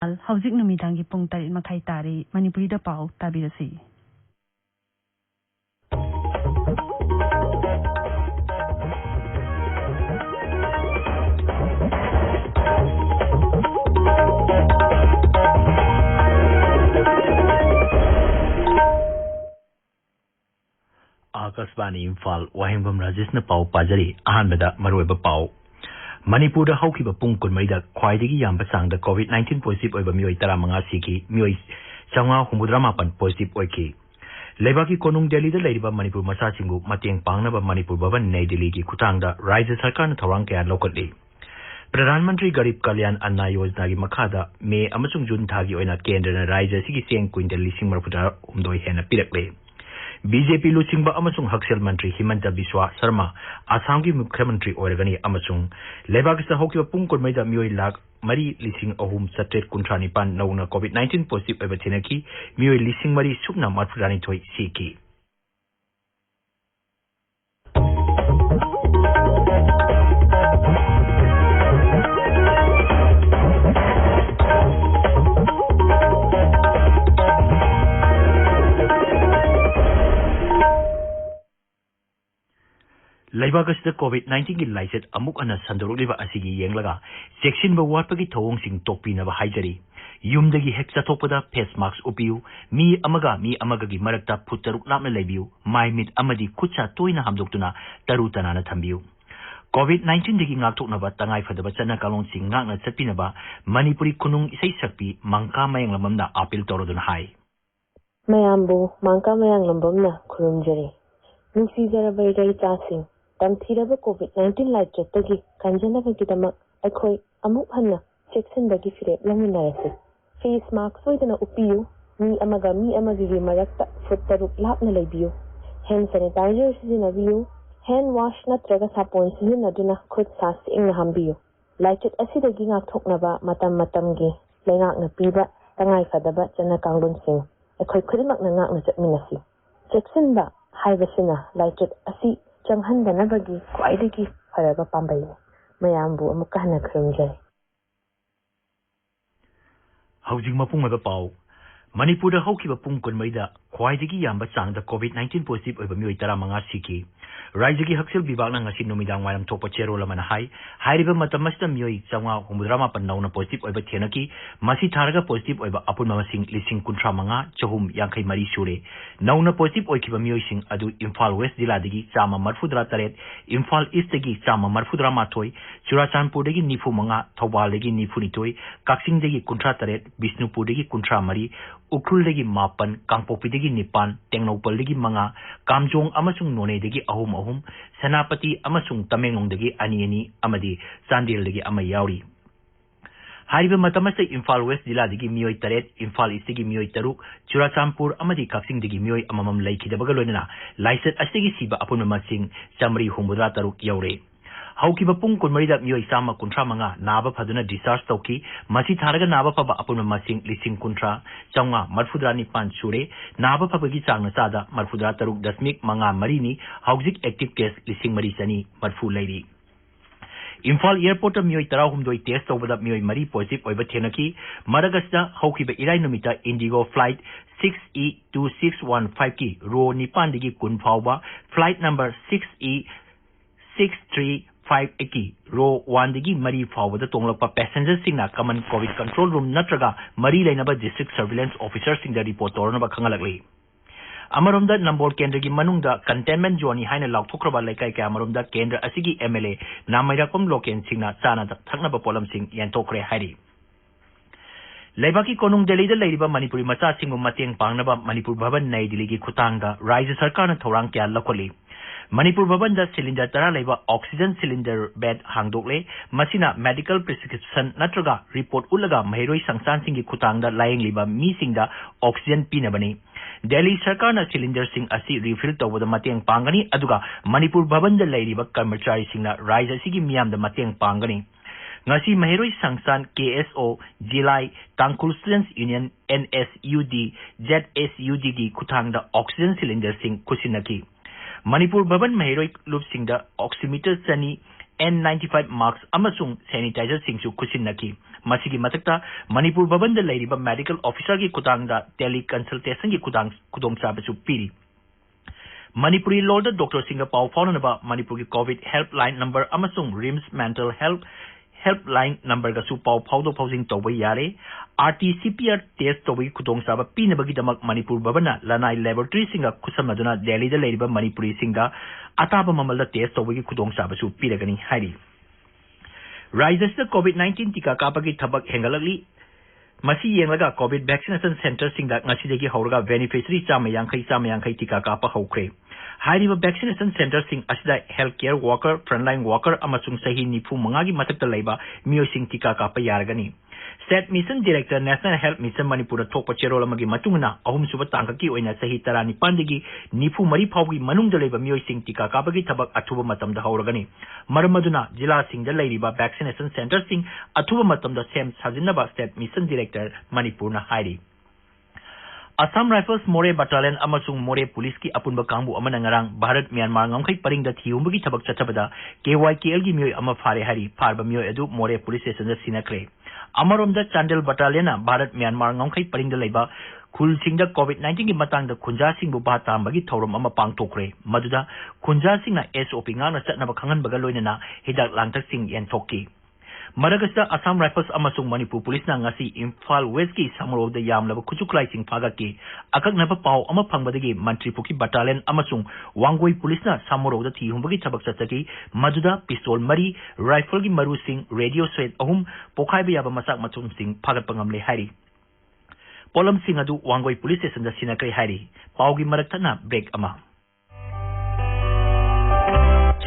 ꯍꯧꯖꯤꯛ ꯅꯨꯃꯤꯗꯥꯡꯒꯤ ꯄꯨꯡ 8:30 ꯇꯥꯔꯤ ꯃꯅꯤꯄꯨꯔꯤꯗ ꯄꯥꯎ ꯇꯥꯕꯤꯔꯁꯤ आकाशवाणी इम्फाल वाहिंगम राजेशना पाव पाजरी अहानबदा मरोइबा पाव मणिपुर हौखिबा पुंग कुनमैदा ख्वाइदगी याम्बा चांगदा कोविड-19 पॉजिटिव ओइबा मियोइ 15 सिकी मियोइ 939 पॉजिटिव ओइकी लेबाकी कोनुंग दिल्ली दा लेरिबा मणिपुर मसासिंगु मतेंग पांगनाबा मणिपुर भवन नई दिल्ली की खुतांगदा राज्य सरकार थौरांग कया लोकटली प्रधानमंत्री गरीब कल्याण अन्ना योजना की मखादा मे अमसुंग जून थागी ओइना केंद्रना राज्य सिगी सेंग क्विंटल 1,000 हेना पिरकले बीजेपी लुचिंबा अमसुंग हक्सेल मंत्री हिमंता बिस्वा शर्मा आसाम की मुख्यमंत्री ओरगनी अमसुंग लेबाक सा होकी पुंग कुरमैदा मियोइ लाख 3,319 नौना कोविड-19 पॉजिटिव ओइबा थिनकी मियोइ 3,000 सुकना मरफुरानी थोइ सीकी लेबागसदा कोविड-19 की लाइसेट अमुक अना संदोरलिबा असिगी येंगलगा चेक्सिनबा वाटपगी थोंगसिंग तोकपिनबा हाइजरी युमदगी हेक चथोपदा फेस मास्क उपियु मी अमगागी मरक्ता फुट तरुक लापना लेबियु माइमिट अमदी खुचा तोइना हमदोक्तुना तरु तनाना थंबियु कोविड-19 दगी ngaktoknaba tangai fadaba chana kalongsing ngakna chatpinaba manipuri kunung isai sakpi mangka mayang lamamna appeal toroduna hai mayambu mangka mayang lambamna khurumjari nusi jarabai rai chasing tamthiraba covid-19 lai chatagi kanjana bagidama akhoi amuk hanna section dagi fire lamunarase face mask soidana upiyu mi amagi marakta futtaruk lapna leibiyu hand sanitizer sijinabiyu hand wash natraga sapon sijinaduna khut sasing na hambiyu laichet asidagi ngakthoknaba matamgi lengakna piba tangai fadaba chana kanglonsing akhoi khudmakna ngakna chatminasi section ba haibasina laichet asi changhandanabagi kwaidagi faraba pambai mayambu amuka hana khurumjai हाउजिंग मपुंग पाव मणिपुर हौखिबा पुंग कुनमैदा ख्वाइदगी याम्बा चांगदा कोविड-19 पॉजिटिव ओइबा मियोइ 15 सिकी राज्य की हक्सेल विभागना ngasi नुमिदांग वायरम थोपा चेरोल मन हाइरिबा मतमस्ता मियोइ 939 नौना पॉजिटिव ओइबा थेनकी मसी थारगा पॉजिटिव ओइबा अपुन मसिंग 135,353 सुरे नौना पॉजिटिव ओइखिबा मियोइसिंग अदु इम्फाल वेस्ट जिल्लादगी 138 इम्फाल ईस्ट दगी 138 चुराचांदपुरदगी 95 थौबालदगी 92 काक्सिंगदगी 38 बिष्णुपुरदगी 13 उखरुलदगी 9 कांगपोकपीदगी 9 टेंगनौपलदगी 5 कामजोंग अमसुंग नोनेदगी 3 सेनापति अमसुंग तमेंगलोंगदगी 2 अमदी चांदेलदगी 1 यावरी हारिबा मतमसे इम्फाल वेस्ट जिल्लादगी मियोइ 3 इम्फाल ईस्टदगी मियोइ 3 चुराचांदपुर अमदी काक्सिंगदगी मियोइ अममम लैखिदबगा लोइना लाइसेट असिगी सिबा अपुन मसिंग 153 यावरे हौकिबा पुंग कुनमरीदा मियोइ 135 नाबा फदुना डिस्चार्ज तौकी मसी थारगा नाबा फबा अपुन मसिंग 1,019 सुरे नाबा फबगी चांगना चादा 43.5 नि हौजिक एक्टिव केस 1,240 लैरी इम्फाल एयरपोर्ट मियोइ 13 टेस्ट तौबदा मियोइ 3 पॉजिटिव ओइबा थेनकी मरगसदा हौकिबा इराइ नुमिता इंडिगो फ्लाइट 6E2615 की रो 9 दगी कुन फावबा फ्लाइट नंबर 6E6358 की रो 1 दगी मरी फावबदा तोंगलपा पैसेंजर सिंगना कमन कोविड कंट्रोल रूम नत्रगा मरी लेनबा डिस्ट्रिक्ट सर्विलेंस ऑफिसर सिंगदा रिपोर्ट तौरनबा खंगलगली अमरोमदा नंबर केंद्र की मनुंगदा कंटेनमेंट जोन हाइना लाउथोक्रबा लेकाय के अमरोमदा केंद्र असिगी एमएलए नामैरापम लोकेन सिंगना चाना थकनबा पोलम सिंग यंतोखरे हाइरी लेबाकी कोनुंग दिल्ली लेरिबा मणिपुरी मचा सिंगु मतेंग पांगनबा मणिपुर भवन नई दिल्ली की खुतांगदा राज्य सरकार ने थौरांग क्या लखोली मणिपुर भवन दा सिलिंडर तरा लेबा ऑक्सीजन सिलिंडर बेड हांगदोकले मसिना मेडिकल प्रिस्क्रिप्शन नत्रगा रिपोर्ट उलगा महिरोई संस्थान सिंगी खुतांगदा लायंगलिबा मी सिंगदा ऑक्सीजन पीनबनी दिल्ली सरकार ने सिलिंडर सिंग असी रिफिल तौबदा मतेंग पांगनी अदुगा मणिपुर भवन दा लेरिबा कर्मचारी सिंगना राज्य सिगी मियाम दा मतेंग पांगनी ngasi mahiroi sangsan KSO Jilai Tangkul Students Union NSUD ZSUD gi khutang da oxygen cylinder sing kusinaki Manipur Bhavan mahiroi loop sing da oximeter chani N95 masks amasung sanitizer singsu kusinnaki masigi matakta Manipur Bhavan da leiriba medical officer gi kutangda tele consultation gi kudong sabasu piri Manipuri Lord Dr. Singha Pau Faunaba Manipur COVID helpline number amasung RIMS mental health helpline number ga su pau phaudo phausing tawai yare RT-CPR test tawai kudong saba pinabagi damak Manipur Bhavana lanai laboratory singa kusamaduna Delhi da leiriba Manipuri singa ataba mamalda test tawai kudong saba su piragani hari Rises the COVID-19 tika kapagi thabak hengalagli Masi yengaga COVID vaccination center singda ngasidagi hauraga beneficiary chama tika kapa haukre Hariba vaccination center sing asida healthcare worker frontline worker amasung sahi nifu mangagi matakta laiba mio sing tika kapa yargani State Mission Director National Health Mission Manipur thokpa cherola magi matungna ahum suba tangkaki oina sahi tarani pandigi nifu mari phawgi manungda laiba mio sing tika kapagi thabak athuba matamda hauragani maramaduna jila singda lairiba vaccination center sing athuba matamda sem sajinaba State Mission Director Manipur na hairi Assam Rifles More Battalion amasung More Police ki apunba kangbu amana ngarang Bharat Myanmar ngamkai paringda thiumbugi thabak chachabada KYKL gi miyoi ama phare hari pharba miyoi adu More Police Station da sinakre Amaromda Chandel Battalion na Bharat Myanmar ngamkai paringda leiba khulsingda COVID-19 gi matangda khunja singbu bahatambagi thorom ama pangthokre maduda khunja singna SOP ngana chatnaba khanganbaga loinana hidak langtak sing yenthokki Maragasta Assam Rifles amasung Manipur Police na ngasi Imphal West ki samro da yamlaba khuchuklai sing phagaki akaknaba pau ama phangbadagi Mantri Puki Battalion amasung Wangoi Police na samro da thihumbagi thabak chataki maduda pistol mari rifle gi maru sing radio set ahum pokhai ba yaba masak machum sing phagat pangamle hari Polam sing adu Wangoi Police Station da sinakai hari paugi maraktana break ama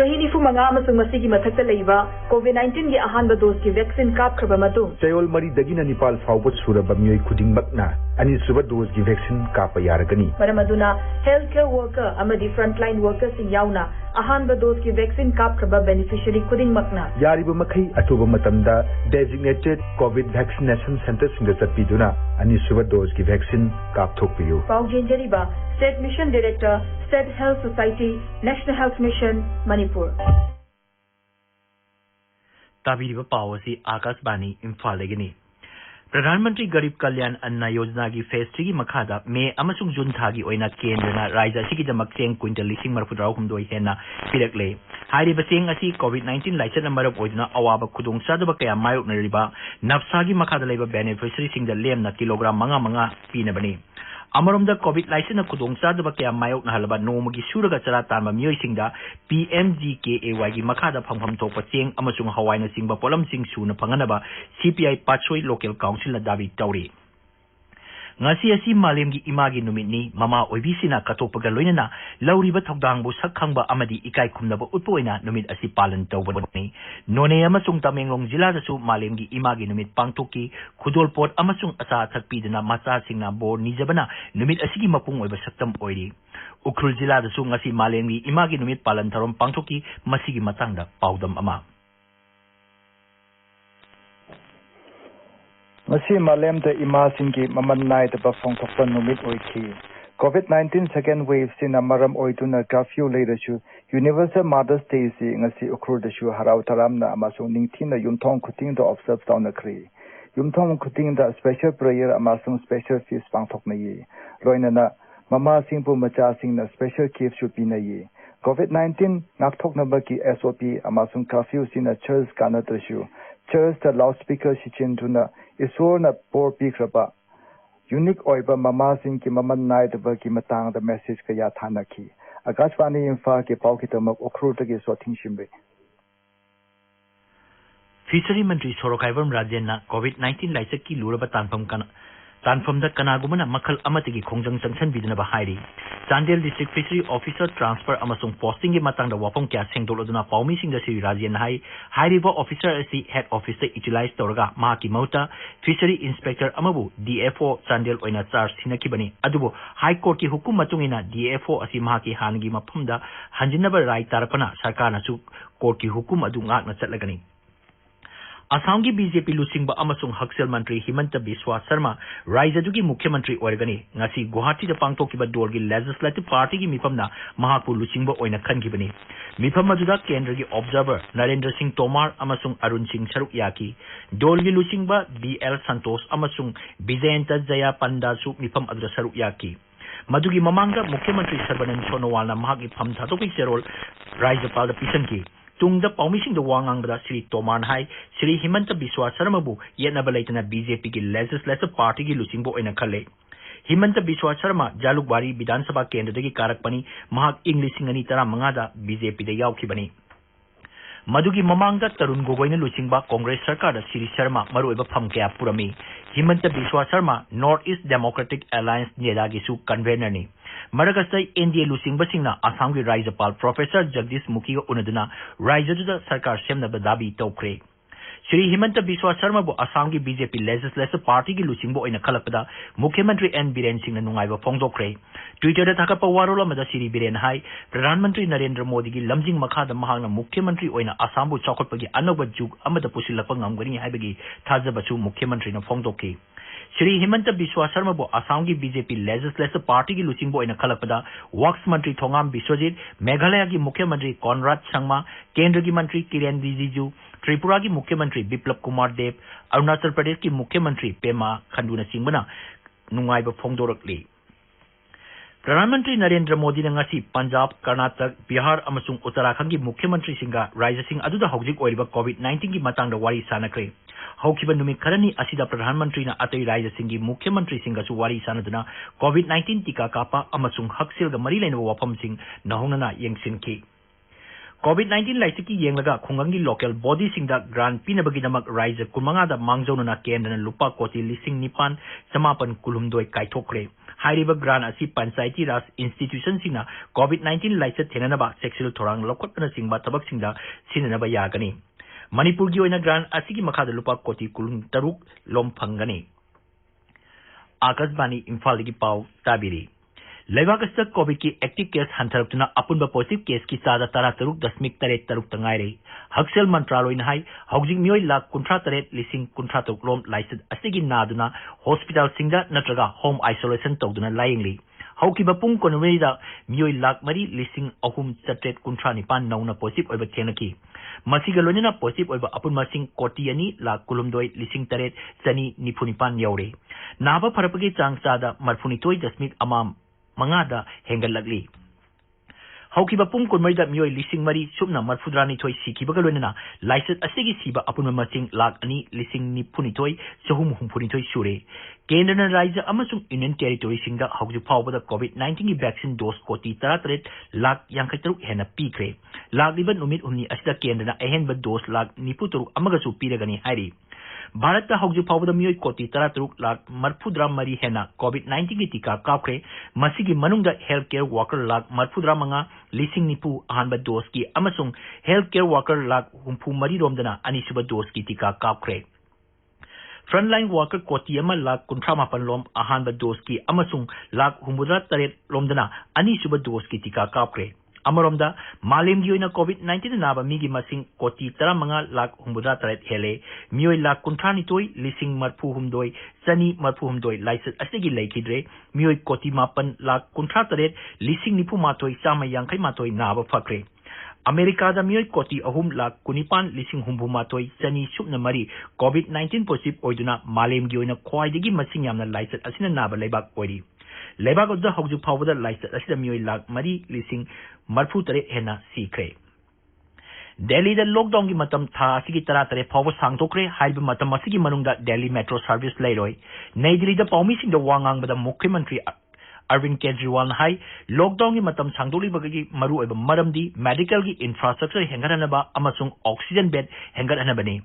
Chahini fu manga amasung masigi mathakta leiba COVID-19 gi ahanba dose ki vaccine kap khaba matung Chayol mari dagina Nepal fawbat suraba miyoi khuding bakna ani suba dose gi vaccine kap yaragani maramaduna healthcare worker amadi frontline workers sing yauna ahanba dose ki vaccine kap khaba beneficiary khuding makna yariba makai atuba matamda designated COVID vaccination center singa chapiduna ani suba dose gi vaccine kap thokpiyo Paujenjariba State Mission Director, State Health Society, National Health Mission, Manipur. Tabiriba Pawasi Akas Bani Imphal Legini. Pradhan Mantri Garib Kalyan Anna Yojana gi Phase 3 gi makhada May amasung June thagi oina kendrena Raija sigi damak seng quintal lising marfudra humdoi hena pirakle. Hairi baseng asi COVID-19 license number of oidna awaba khudong sadaba kaya mayok nariba nafsagi makhada leba beneficiary singda lemna kilogram manga pinabani. Amaromda COVID license na kudong sadaba kaya mayok na halaba nomagi suraga chara tanma miyoi singda PMGKAY gi makhada phangpham thokpa cheng amasung hawai na singba polam sing su na phanganaba CPI Patsoi Local Council na dabi tauri ngasi asi malem gi imagi numit ni mama oibisina katokpaga loinana lauriba thokdang bu sakhangba amadi ikai khumnaba utpoina numit asi palan tawbani none amasung tamenglong jila da su malem gi imagi numit pangtokki khudolpot amasung asa thakpidana macha singna bor nijabana numit asigi mapung oiba saktam oiri ukrul jila da su ngasi malem gi imagi numit palan tharom pangtokki masigi matangda paudam ama Masi malem da imasin ki maman nai da bafong thokpan numit oiki. COVID-19 second wave sin amaram oituna curfew leadership Universal Mother's Day si ngasi ukrur da shu harau taram na amasung ningtin na yumthong kuting da observe down na kri. Yumthong kuting da special prayer amasung special feast pangthok na yi. Roina na mama singpu macha sing na special gift shu pi na yi. COVID-19 nakthok na ba ki SOP amasung curfew sin na church kana da shu. Church the loudspeaker shichin tuna isor na por pikraba unique oiba mama sing ki maman nai da ki matang da message ka ya thana ki Akashvani Imphal ke pau ki tamak okhru ta ki so thing shimbe Fishery Mantri Sorokaivam Rajenna COVID-19 laisek ki luraba tanfam da kanagumana makhal amatigi khongjang changsan bidna ba hairi Chandel District Fishery Officer transfer amasung posting gi matang da wapong kya sengdol oduna paumi sing da si Rajen hairi ba officer asi head office da utilize torga ma ki mauta Fishery Inspector amabu DFO Chandel oina charge sinaki bani adubo High Court ki hukum matungina DFO asi ma ki hangi maphum da hanjinaba rai tarapana sarkar na su court ki hukum adu ngak na chatlagani Assam की BJP लुचिंग अमसुंग हक्सेल मंत्री हिमंत बिस्वा शर्मा राज्य की मुख्यमंत्री ओरगनी ngasi Guwahati दा पांगथोकिबा दोल की legislative party की मिफमना महापु लुचिंग ओइना खनगिबनी मिफम अदुदा केंद्र की ऑब्जर्वर नरेंद्र सिंह तोमार अमसुंग अरुण सिंह सरुक याकी दोल की लुचिंग बीएल संतोष अमसुंग विजयंत जया पंडासु मिफम अदुदा सरुक याकी मधुगी ममांगा मुख्यमंत्री सर्बानंद सोनोवालना महागी फम थातोकी चेरोल राज्यपाल पिसन की तुंगद पौमिसिंग द वांगांगदा श्री तोमार हाई श्री हिमंत बिस्वा शर्माबु येनबा लेतना बीजेपी की लेजिस्लेटिव पार्टी की लुचिंगबो ओइना खले हिमंत बिस्वा शर्मा जालुकबारी विधानसभा केंद्र की कारकपनी महाक इंग्लिशिंग अनि 15 बीजेपी दा यावखिबनी मधुगी ममांगदा तरुण गोगोइना लुचिंगबा कांग्रेस सरकार दा श्री शर्मा मरुएबा फम कया पुरमी Himanta Biswa Sharma north east democratic alliance नेदागिसु कन्वेनर नि मरकसै एनडीए लुचिंगबसिंगना असम की राज्यपाल प्रोफेसर जगदीश मुखी उनदुना राज्यजुदा सरकार सेमनबा दाबी तौखरे श्री हिमंत बिस्वा शर्मा बु असम की बीजेपी लेजिस्लेटिव पार्टी की लुचिंगबो ओइना खलपदा मुख्यमंत्री एन बीरेन सिंह नुंगाइबा फोंदोखरे ट्विटर दा थाकपा वारोल अमदा श्री बीरेन हाई प्रधानमंत्री नरेंद्र मोदी की लमजिंग मखादा महांगना मुख्यमंत्री ओइना असम बु चौखटपगी अनौबा जुग अमदा पुसिलपा ngamgani हाइबगी थाजबसु मुख्यमंत्री न फोंदोखि श्री हिमंत बिस्वा शर्मा बु असम की बीजेपी लेजिस्लेटिव पार्टी की लुचिंगबो ओइना खलपदा वक्स मंत्री थोंगाम बिश्वजीत मेघालय की मुख्यमंत्री कॉनराड संगमा केंद्र की मंत्री किरेन रिजिजू त्रिपुरा की मुख्यमंत्री बिप्लब कुमार देव अरुणाचल प्रदेश की मुख्यमंत्री पेमा खंडूना सिंहना नुंगाइबा फोंदोरकली प्रधानमंत्री नरेंद्र मोदी ने पंजाब कर्नाटक बिहार अमसुंग उत्तराखंड की मुख्यमंत्री सिंगा राज्य सिंह अदुदा हौजिक ओइरिबा कोविड-19 की मतंग वारी सानखरे हौखिबा नुमित खरनी असिदा प्रधानमंत्री ना अतई राज्य सिंह की मुख्यमंत्री सिंगसु वारी सानदुना कोविड-19 टीका कापा अमसुंग हक्सिलगा मरी लेनबा वाफम सिंह नहुंगना यंगसिनखि कोविड-19 लाइसिक की येंगलगा खुंगंगी लोकल बॉडी सिंगदा ग्रांट पिनबगिदमक राज्य कुमंगादा मांगजौनना केंद्रना लुपा कोटी लिसिंग निपान समापन कुलुमदोय काइथोखरे हाइरिबा ग्रांट असि पंचायती राज इंस्टीट्यूशन सिंगना कोविड-19 लाइसिक थेननबा सेक्सुअल थोरांग लौखटना सिंगबा तबक सिंगदा सिननबा यागनी मणिपुर की ओइना ग्रांट असि की मखादा लुपा कोटी कुलुम तरुक लोम फंगनी आकाशवाणी इम्फाल की पाव ताबिरी लेबाक कोविड की एक्टिव केस हंथरक्तुना अपुनबा पॉजिटिव केस की चादा 13.3 तंगाइरे हक्सेल मंत्रालय हाई हौजिक मियोय लाख 53,000 लोम लाइसेंस असिगी नादुना हॉस्पिटल सिंगदा नत्रगा होम आइसोलेशन तौदुना लायंगली हौकिबा पुंग कोनवेदा मियोय लाख 3,3,719 नौना पॉजिटिव ओइबा थेनकी मसिगा लोनिना पॉजिटिव ओइबा अपुनमा सिंग कोटी 2,12,9,994 यौरे नाबा फरपगे चांग चादा 32.1 मंगादा हेंगलगली हौकिबा पुंग कुनमैदा मियोय लिसिंग मरी सुबना मरफुद्रानी थोय सिखिबगा लोनना लाइसेंस असिगी सिबा अपुनमा मसिंग लाख 2,2,9,9 सहुम हुमफुनिथोय सुरे केंद्र राज्य अमसुंग यूनियन टेरिटोरी सिंगदा हौजि फावबदा कोविड-19 की वैक्सीन डोज कोटी 13,53,000 हेना पीखरे लागिबा नुमित हुमनी असिदा केंद्रना अहेनबा डोज लाख 93 अमगसु पीरगनी हाइरी भारत का हौजि फावबदा मियोय कोटी 13,43 हेना कोविड-19 की टीका कापखरे मसिगी मनुंगदा हेल्थ केयर वर्कर लाख 45,000 अहानबा डोज की अमसुंग health care worker lakh humphumari रोमदना अनिसुबा डोज की टीका कापखरे फ्रंटलाइन वर्कर कोटी लाख 58 लोम अहानबा डोज की अमसुंग लाख 53 लोमदना अनिसुबा डोज की टीका कापखरे अमरोमदा मालेम की ओइना कोविड-19 नाबा मीगी मसिंग कोटी 15,53 हेले मियोय लाख 52,000 चनी मरफुहुमदोय लाइसेंस असिगी लेखिद्रे मियोय कोटी 5,53,9,9,150 नाबा फक्रे अमेरिका दा मियोय कोटी 3,19,9,900 चनी सुबना मरी कोविड-19 पॉजिटिव ओइदुना मालेम की ओइना ख्वाइदगी मसिंग यामना लाइसेंस असिना नाबा लेबाक ओइरी लेबाक उद्दा हौजु फावबदा लाइसेंस असिदा मियोय लाख 4,43 हेना सीखरे दिल्ली दा लॉकडाउन की मतम था असिगी 13 फावबा सांगतोखरे हाइबा मतम असिगी मनुंगदा दिल्ली मेट्रो सर्विस लेरोय नई दिल्ली दा पौमिसिंग दा वांगांगबदा मुख्यमंत्री अरविंद केजरीवाल हाई लॉकडाउन की मतम सांगदोलिबगी मरु ओइबा मरमदी मेडिकल की इंफ्रास्ट्रक्चर हेंगरनबा अमसुंग ऑक्सीजन बेड हेंगरनबने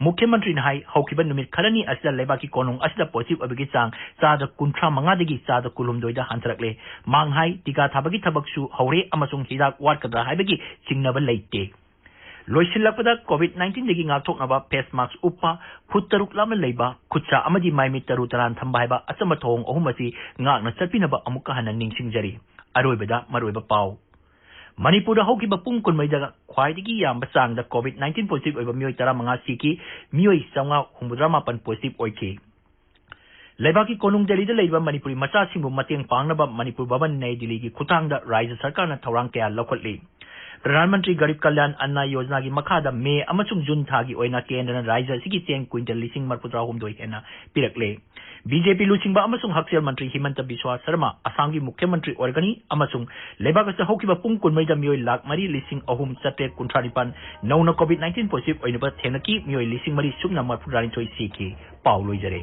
मुख्यमंत्री हाई हौकिबा नुमित खरनी असिदा लेबाकी कोनुंग असिदा पॉजिटिव ओइबगी चांग चादा 35 दगी चादा 19 हांथरकले मांगहाई टीका थाबगी थबकसु हौरे अमसुंग हिदाक वाटकदा हाइबगी चिंगनबा लेइते लोइसिलपदा कोविड-19 दगी ngaktoknaba face mask uppa khut taruk lamna leiba khutcha amadi maimi taru taran thamba haiba achama thong ahum asi ngakna chapinaba amuka hanan ningsingjari aroibada maroiba pau Manipur हौकिबा पुंग कुनमैदा ख्वाइदगी याम चांगदा कोविड-19 positive ओइबा मियोय 15 सिकी मियोय 969 पॉजिटिव ओइखी लेबाकी कोनुंग दिल्ली लेबा मणिपुरी मचा सिंगबु मतेंग पांगनबा मणिपुर भवन नई दिल्ली की खुतांगदा राज्य सरकार ना थौरांग कया लौखटली प्रधानमंत्री गरीब कल्याण अन्न योजना की मखादा मे अमसुंग जून थागी ओइना केंद्र राज्य सिगी चेंग क्विंटल 1,462 हेना पिरकले बीजेपी लुचिंगबा अमसुंग हक्सेल मंत्री हिमंत बिस्वा शर्मा असम की मुख्यमंत्री ओरगनी अमसुंग लेबागस हौकिबा पुंग कुनमैदा मियोय लाख 3,3,319 नौना कोविड-19 पॉजिटिव ओइनबा थेनकी मियोय 3,000 सुबना 42 सीकी पाउ लोइजरे